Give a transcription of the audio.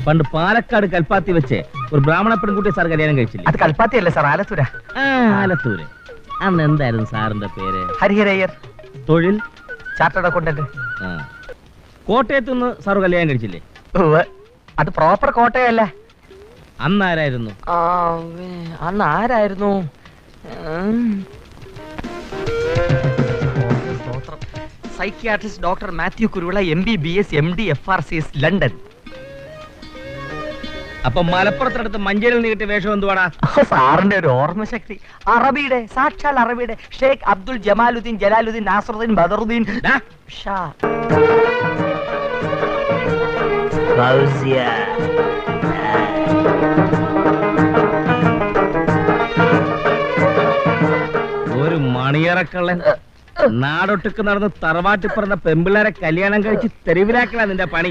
പണ്ട് പാലക്കാട് കൽപ്പാത്തി വെച്ച് ഒരു ബ്രാഹ്മണ പെൺകുട്ടി സാർ കല്യാണം കഴിച്ചില്ലേ? അത് കൽപ്പാത്തി അല്ലേ സാർ, ആലത്തൂര. ആലത്തൂര്. അന്ന് എന്തായിരുന്നു സാറിന്റെ പേര്? ഹരിഹരയ്യർ. തൊഴിൽ? Chartered accountant. കോട്ടയത്ത് നിന്ന് സാർ കല്യാണം കഴിച്ചില്ലേ? അത് പ്രോപ്പർ കോട്ടയല്ല. അന്ന് ആരായിരുന്നു? അന്ന് ആരായിരുന്നു? Psychiatrist doctor Mathew Kuruvila, MBBS, MD, FRCS, London. അപ്പൊ മലപ്പുറത്തിനടുത്ത് മഞ്ചേരിയിൽ നീട്ടിയ വേഷം എന്തുവാടാ? സാറിന്റെ ഒരു ഓർമ്മശക്തി. അറബിയുടെ, സാക്ഷാൽ അറബിയുടെ ഷേഖ് അബ്ദുൽ ജമാലുദ്ദീൻ, ജലാലുദ്ദീൻ, നാസറുദ്ദീൻ, ബദറുദ്ദീൻ ഷാ. ഒരു മണിയറക്കള്ളൻ നാടൊട്ടുക്ക് നടന്ന് തറവാട്ടി പറഞ്ഞ പെമ്പിള്ളേരെ കല്യാണം കഴിച്ച് തെരുവിലാക്കലാ നിന്റെ പണി.